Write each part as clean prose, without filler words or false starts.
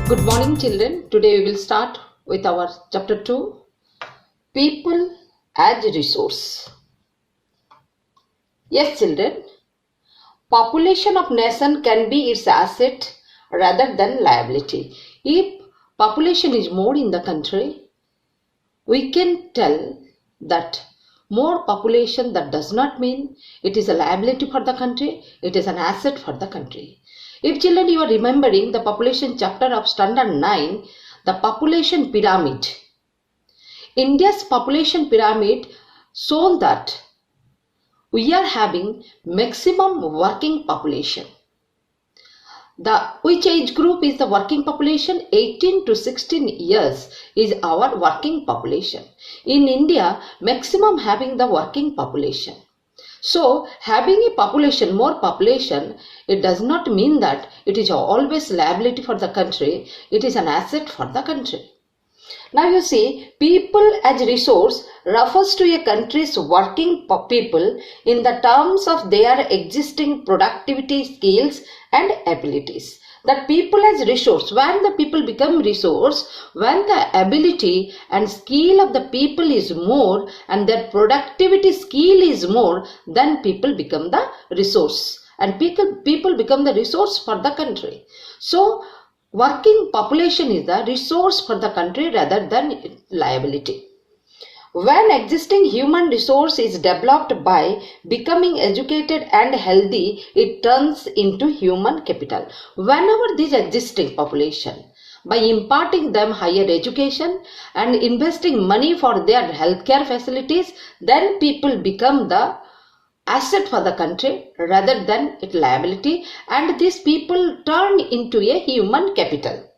Good morning, children. Today we will start with our chapter 2, People as Resource. Yes, children, population of nation can be its asset rather than liability. If population is more in the country, we can tell that more population, that does not mean it is a liability for the country, it is an asset for the country. If children, you are remembering the population chapter of standard 9, the population pyramid. India's population pyramid shown that we are having maximum working population. Which age group is the working population? 18 to 16 years is our working population. In India, maximum having the working population. So, having a population, more population, it does not mean that it is always liability for the country. It is an asset for the country. Now you see, people as resource refers to a country's working people in the terms of their existing productivity, skills and abilities. That people as resource, when the people become resource, when the ability and skill of the people is more and their productivity skill is more, then people become the resource and people become the resource for the country. So, working population is the resource for the country rather than liability. When existing human resource is developed by becoming educated and healthy, it turns into human capital. Whenever this existing population, by imparting them higher education and investing money for their healthcare facilities, then people become the asset for the country rather than its liability, and these people turn into a human capital.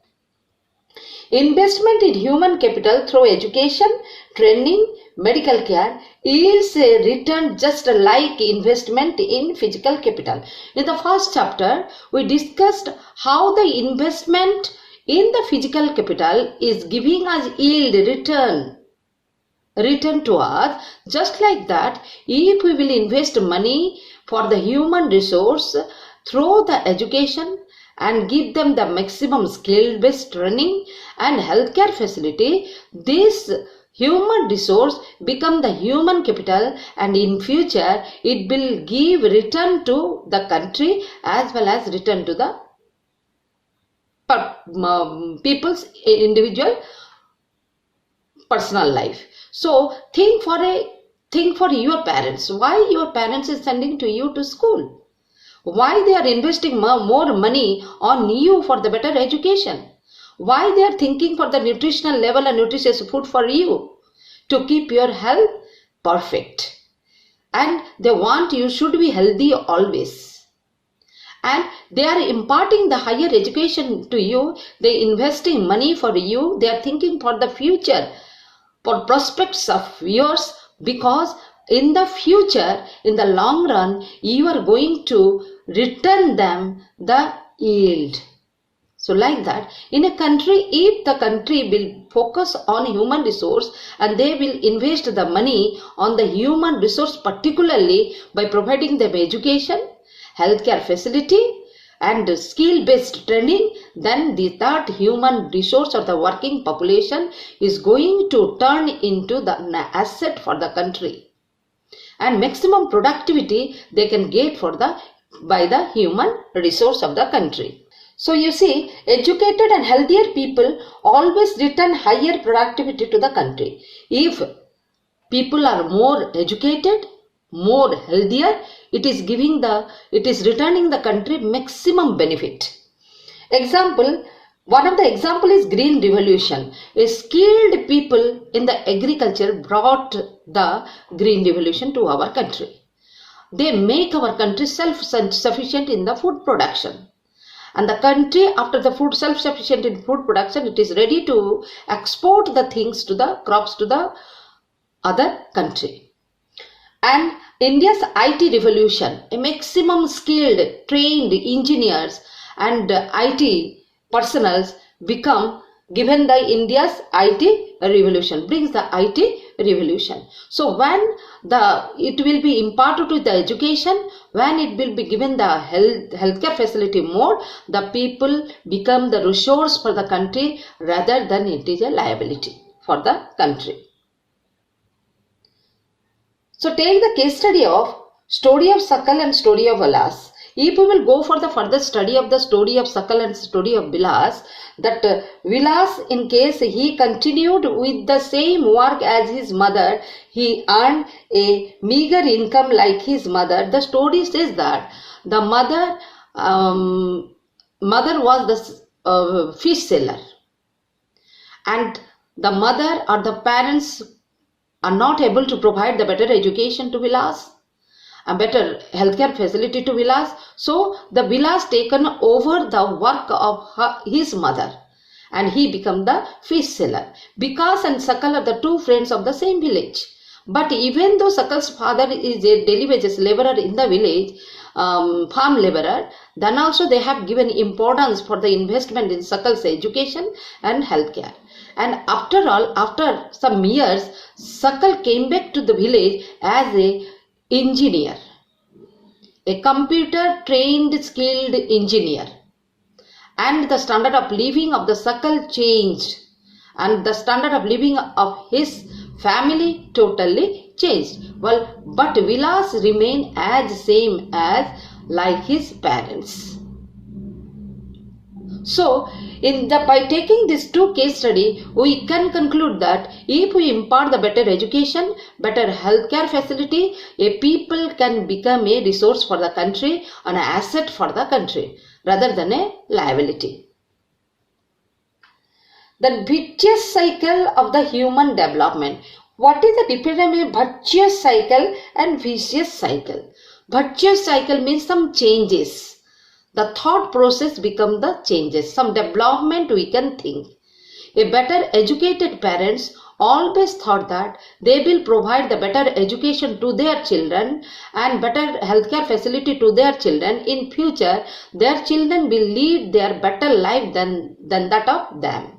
Investment in human capital through education, training, medical care yields a return just like investment in physical capital. In the first chapter, we discussed how the investment in the physical capital is giving us yield, return to us. Just like that, if we will invest money for the human resource through the education and give them the maximum skill-based training and healthcare facility, this human resource become the human capital, and in future it will give return to the country as well as return to the people's individual personal life. So think for your parents. Why your parents is sending to you to school? Why they are investing more money on you for the better education? Why they are thinking for the nutritional level and nutritious food for you to keep your health perfect? And they want you should be healthy always. And they are imparting the higher education to you. They are investing money for you. They are thinking for the future, for prospects of yours, because in the future, in the long run, you are going to return them the yield. So like that, in a country, if the country will focus on human resource and they will invest the money on the human resource, particularly by providing them education, healthcare facility and skill-based training, then that human resource or the working population is going to turn into the asset for the country. And maximum productivity they can get by the human resource of the country. So you see, educated and healthier people always return higher productivity to the country. If people are more educated, more healthier, it is returning the country maximum benefit. One of the example is Green Revolution. A skilled people in the agriculture brought the Green Revolution to our country. They make our country self-sufficient in the food production. And the country, after the food self-sufficient in food production, it is ready to export the things to the crops to the other country. And India's IT revolution, a maximum skilled, trained engineers and IT personals given the India's IT revolution, brings the IT revolution. So when it will be imparted to the education, when it will be given the healthcare facility more, the people become the resource for the country rather than it is a liability for the country. So take the case study of story of Sakal and story of Vilas. If we will go for the further study of the story of Sakal and story of Vilas, that Vilas, in case he continued with the same work as his mother, he earned a meager income like his mother. The story says that the mother was the fish seller, and the mother or the parents are not able to provide the better education to Vilas, a better healthcare facility to Vilas. So the Vilas taken over the work of his mother, and he become the fish seller. Vikas and Sakal are the two friends of the same village. But even though Sakal's father is a daily wages laborer in the village, farm laborer, then also they have given importance for the investment in Sakal's education and healthcare. And after all, after some years, Sakal came back to the village as a engineer, a computer trained skilled engineer, and the standard of living of the Sakal changed, and the standard of living of his family totally changed. Well, but Vilas remained as same as like his parents. So by taking these two case study, we can conclude that if we impart the better education, better healthcare facility, a people can become a resource for the country, an asset for the country rather than a liability. The vicious cycle of the human development. What is the difference between virtuous cycle and vicious cycle? Virtuous cycle means some changes. The thought process becomes the changes, some development we can think. A better educated parents always thought that they will provide the better education to their children and better healthcare facility to their children. In future, their children will lead their better life than that of them.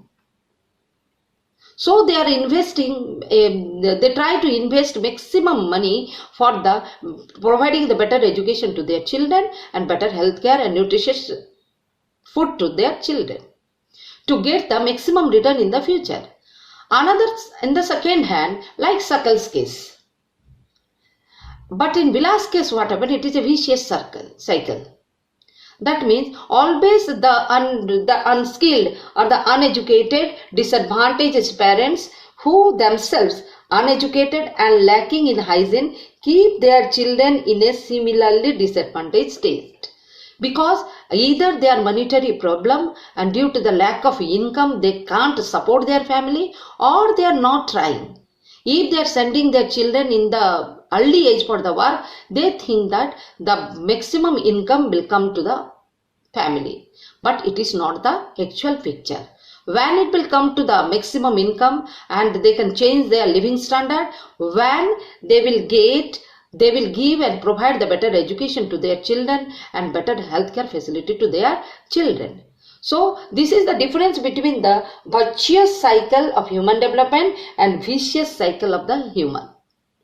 So they are investing, they try to invest maximum money for the providing the better education to their children and better healthcare and nutritious food to their children to get the maximum return in the future. Another, in the second hand, like Sakal's case. But in Vilas' case, what happened? It is a vicious cycle. That means always the unskilled or the uneducated, disadvantaged parents who themselves uneducated and lacking in hygiene keep their children in a similarly disadvantaged state. Because either they are monetary problem and due to the lack of income they can't support their family, or they are not trying. If they are sending their children in the early age for the work, they think that the maximum income will come to the family. But it is not the actual picture. When it will come to the maximum income and they can change their living standard, when they will give and provide the better education to their children and better healthcare facility to their children. So this is the difference between the virtuous cycle of human development and vicious cycle of the human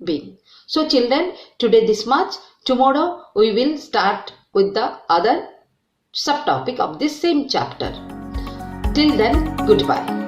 being. So children, today this much. Tomorrow we will start with the other subtopic of this same chapter. Till then, goodbye.